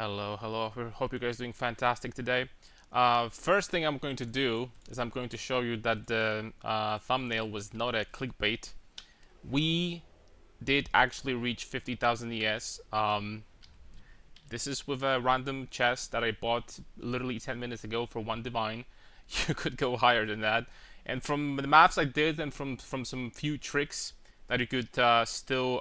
Hello, hello. Hope you guys are doing fantastic today. First thing I'm going to do is I'm going to show you that the thumbnail was not a clickbait. We did actually reach 50,000 ES. This is with a random chest that I bought literally 10 minutes ago for one divine. You could go higher than that. And from the maths I did and from some few tricks that you could still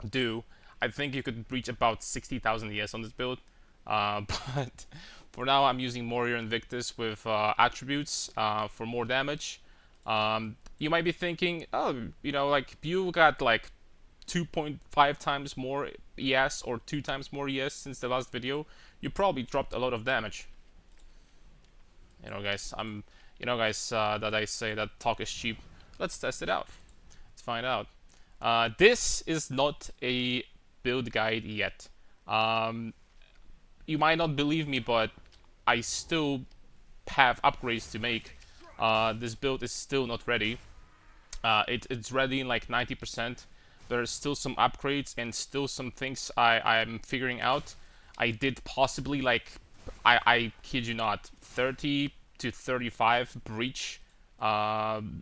do, I think you could reach about 60,000 ES on this build. But for now, I'm using Warrior Invictus with attributes for more damage. You might be thinking, oh, like you got like 2.5 times more ES or 2 times more ES since the last video. You probably dropped a lot of damage. That I say that talk is cheap. Let's test it out. Let's find out. This is not a build guide yet. You might not believe me, but I still have upgrades to make. This build is still not ready. It's ready in like 90%. There's still some upgrades and still some things I'm figuring out. I did possibly I kid you not, 30 to 35 breach bosses,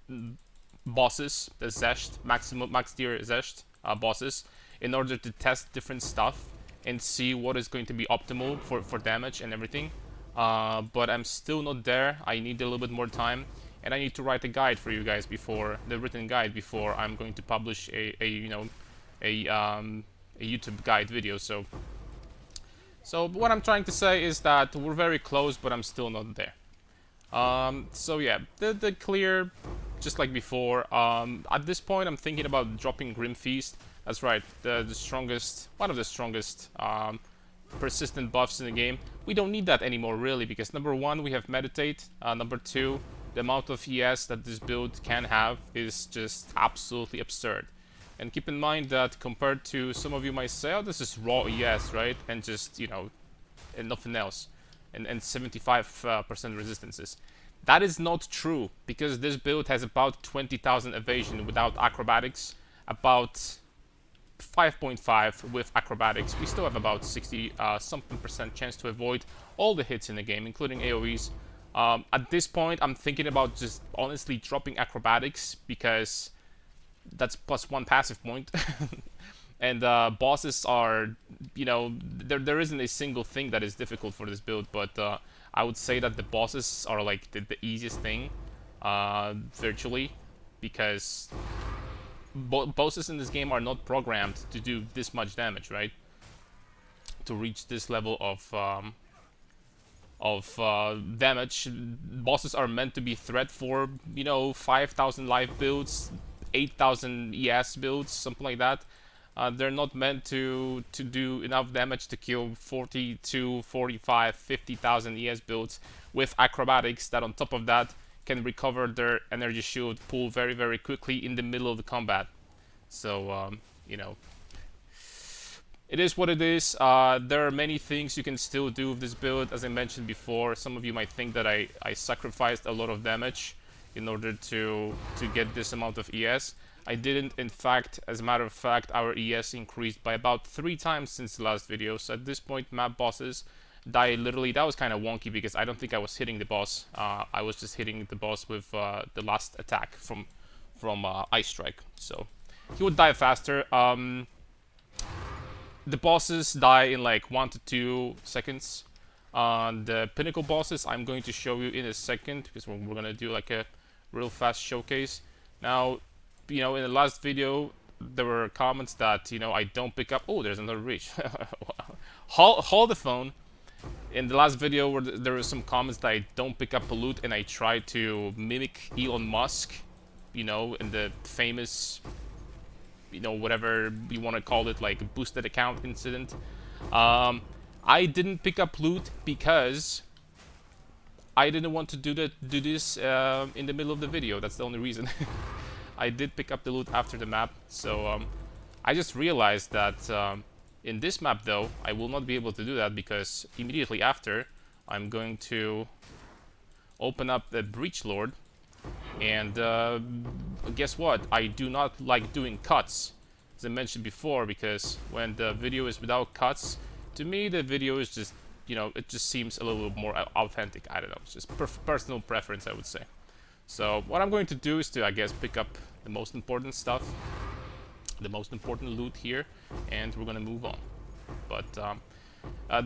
the Xesht, max tier Xesht bosses, in order to test different stuff and see what is going to be optimal for damage and everything. But I'm still not there. I need a little bit more time, and I need to write a guide for you guys before the written guide before I'm going to publish a YouTube guide video. So what I'm trying to say is that we're very close, but I'm still not there. So yeah, the clear, just like before. At this point, I'm thinking about dropping Grim Feast. That's right, the strongest, one of the strongest persistent buffs in the game. We don't need that anymore, really, because number one, we have Meditate. Number two, the amount of ES that this build can have is just absolutely absurd. And keep in mind that compared to some of you might say, oh, this is raw ES, right? And just, and nothing else. And 75% resistances. That is not true, because this build has about 20,000 evasion without acrobatics, about 5.5 with acrobatics. We still have about 60 something percent chance to avoid all the hits in the game, including AoEs. At this point, I'm thinking about just honestly dropping acrobatics, because that's plus one passive point. And bosses are, there isn't a single thing that is difficult for this build, but I would say that the bosses are like the easiest thing, virtually, because bosses in this game are not programmed to do this much damage, right? To reach this level of damage, bosses are meant to be threat for 5,000 life builds, 8,000 ES builds, something like that. They're not meant to do enough damage to kill 42, 45, 50,000 ES builds with acrobatics that on top of that can recover their energy shield pool very, very quickly in the middle of the combat. So, it is what it is. There are many things you can still do with this build. As I mentioned before, some of you might think that I sacrificed a lot of damage in order to get this amount of ES. I didn't. In fact, as a matter of fact, our ES increased by about 3 times since the last video. So at this point, map bosses die literally. That was kind of wonky because I don't think I was hitting the boss. I was just hitting the boss with the last attack from Ice Strike. So he would die faster. The bosses die in like 1 to 2 seconds. The pinnacle bosses I'm going to show you in a second, because we're gonna do like a real fast showcase. Now, in the last video there were comments that I don't pick up. Oh, there's another reach. Hold the phone. In the last video where there were some comments that I don't pick up pollute and I try to mimic Elon Musk, in the famous, whatever you want to call it, like boosted account incident. I didn't pick up loot because I didn't want to do this in the middle of the video. That's the only reason. I did pick up the loot after the map, so I just realized that in this map, though, I will not be able to do that, because immediately after, I'm going to open up the Breach Lord, and guess what? I do not like doing cuts, as I mentioned before, because when the video is without cuts, to me, the video is just, you know, it just seems a little more authentic. I don't know. It's just personal preference, I would say. So what I'm going to do is to, I guess, pick up the most important stuff, the most important loot here, and we're gonna move on. But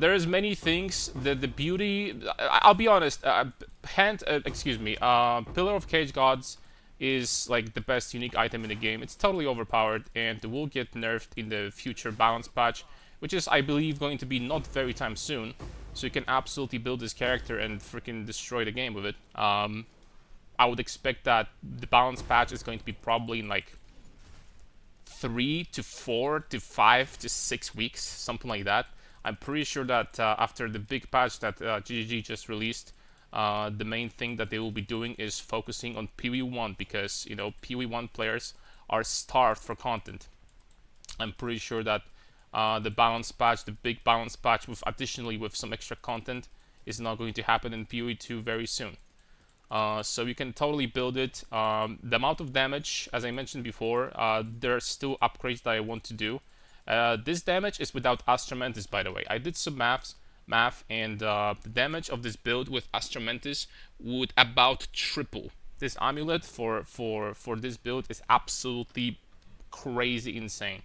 there is many things. The beauty. I'll be honest. Pillar of Cage Gods is like the best unique item in the game. It's totally overpowered and will get nerfed in the future balance patch, which is, I believe, going to be not very time soon. So you can absolutely build this character and freaking destroy the game with it. I would expect that the balance patch is going to be probably in like 3 to 4 to 5 to 6 weeks, something like that. I'm pretty sure that after the big patch that GGG just released, the main thing that they will be doing is focusing on PoE1, because, you know, PoE1 players are starved for content. I'm pretty sure that the balance patch, the big balance patch, with additionally with some extra content, is not going to happen in PoE2 very soon. So you can totally build it. The amount of damage, as I mentioned before, there are still upgrades that I want to do. This damage is without Astra Mantis, by the way. I did some math, and the damage of this build with Astra Mantis would about triple. This amulet for this build is absolutely crazy insane.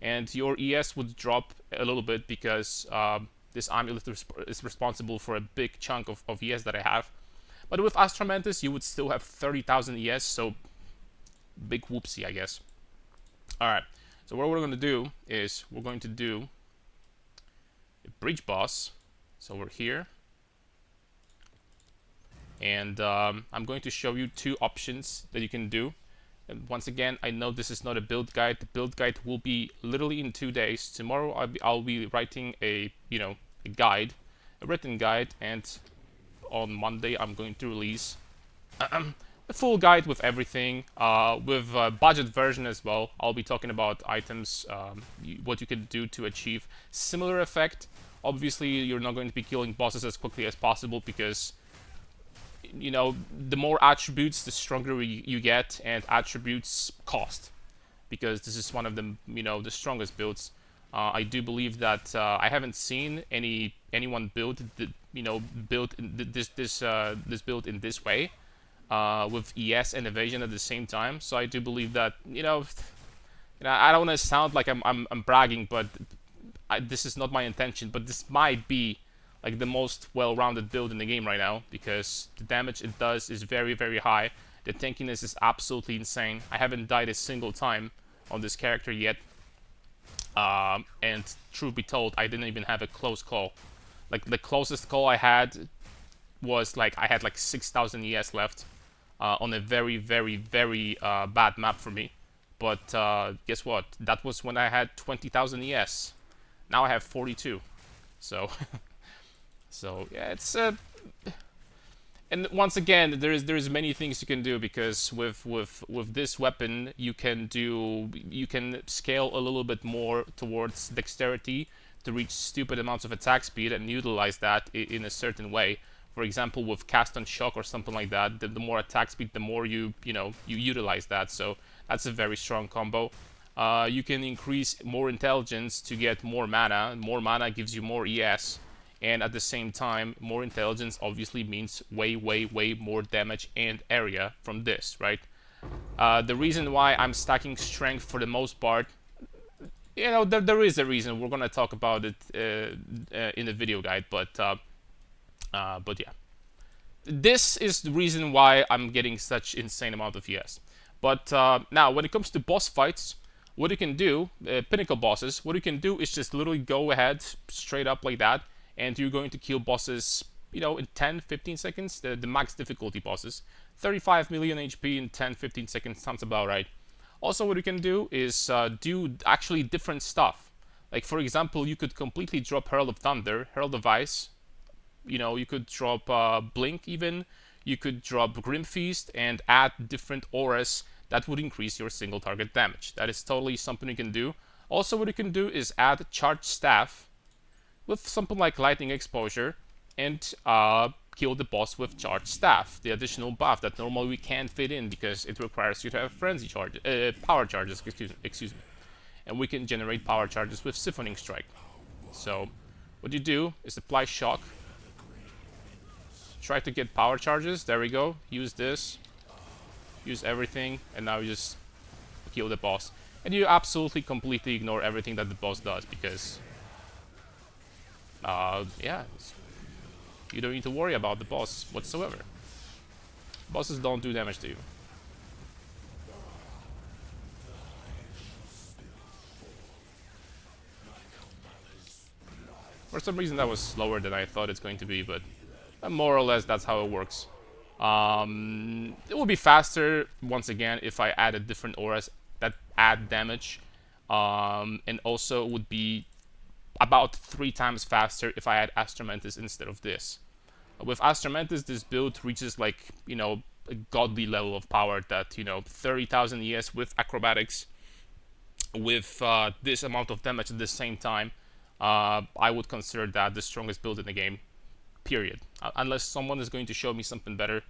And your ES would drop a little bit because this amulet is responsible for a big chunk of ES that I have. But with Astra Mantis, you would still have 30,000 ES, so big whoopsie, I guess. Alright, so what we're going to do is we're going to do a breach boss. So we're here. And I'm going to show you 2 options that you can do. And once again, I know this is not a build guide. The build guide will be literally in 2 days. Tomorrow I'll be writing a guide, a written guide, and on Monday I'm going to release a full guide with everything, with a budget version as well. I'll be talking about items, what you can do to achieve similar effect. Obviously, you're not going to be killing bosses as quickly as possible because, you know, the more attributes, the stronger you get, and attributes cost, because this is one of the, you know, the strongest builds. I do believe that I haven't seen anyone build the, you know, this build in this way, with ES and evasion at the same time. So I do believe that, you know, I don't want to sound like I'm bragging, but this is not my intention. But this might be like the most well-rounded build in the game right now, because the damage it does is very, very high. The tankiness is absolutely insane. I haven't died a single time on this character yet. And truth be told, I didn't even have a close call. Like, the closest call I had was like, I had like 6,000 ES left on a very, very, very bad map for me. But guess what? That was when I had 20,000 ES. Now I have 42. So, so yeah, it's and once again, there is many things you can do, because with this weapon you can scale a little bit more towards dexterity to reach stupid amounts of attack speed and utilize that in a certain way. For example, with cast on shock or something like that, the more attack speed, the more you utilize that. So that's a very strong combo. You can increase more intelligence to get more mana. More mana gives you more ES. And at the same time, more intelligence obviously means way, way, way more damage and area from this, right? The reason why I'm stacking strength for the most part, you know, there is a reason. We're gonna talk about it in the video guide, but yeah. This is the reason why I'm getting such insane amount of ES. But now, when it comes to boss fights, what you can do, pinnacle bosses, what you can do is just literally go ahead straight up like that, and you're going to kill bosses, you know, in 10-15 seconds, the max difficulty bosses. 35 million HP in 10-15 seconds sounds about right. Also, what you can do is do actually different stuff. Like, for example, you could completely drop Herald of Thunder, Herald of Ice. You know, you could drop Blink even. You could drop Grim Feast and add different auras that would increase your single target damage. That is totally something you can do. Also, what you can do is add Charged Staff with something like Lightning Exposure, and kill the boss with Charged Staff, the additional buff that normally we can't fit in because it requires you to have Frenzy charge, power charges, excuse me. And we can generate power charges with Siphoning Strike. So What you do is apply shock. Try to get power charges. There we go. Use this. Use everything. And now you just kill the boss. And you absolutely completely ignore everything that the boss does because... yeah. You don't need to worry about the boss whatsoever. Bosses don't do damage to you. For some reason that was slower than I thought it's going to be, but more or less that's how it works. It would be faster, once again, if I added different auras that add damage. And also it would be about 3 times faster if I add Astromantis instead of this. With Astromantis, this build reaches like, you know, a godly level of power that, you know, 30,000 ES with acrobatics, with this amount of damage at the same time. I would consider that the strongest build in the game, period. Unless someone is going to show me something better,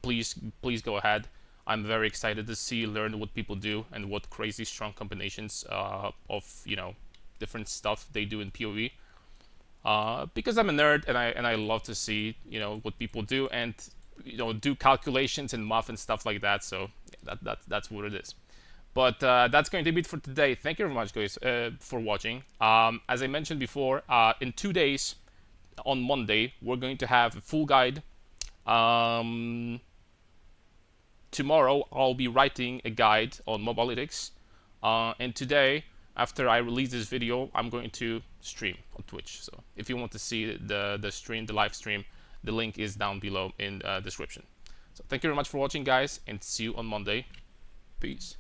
please go ahead. I'm very excited to learn what people do and what crazy strong combinations of, you know, different stuff they do in PoE. Because I'm a nerd and I love to see, you know, what people do and, you know, do calculations and math and stuff like that. So that's what it is. But that's going to be it for today. Thank you very much, guys, for watching. As I mentioned before, in 2 days, on Monday, we're going to have a full guide. Tomorrow, I'll be writing a guide on Mobalytics. And today, after I release this video, I'm going to stream on Twitch. So if you want to see the stream, the live stream, the link is down below in the description. So thank you very much for watching, guys, and see you on Monday. Peace.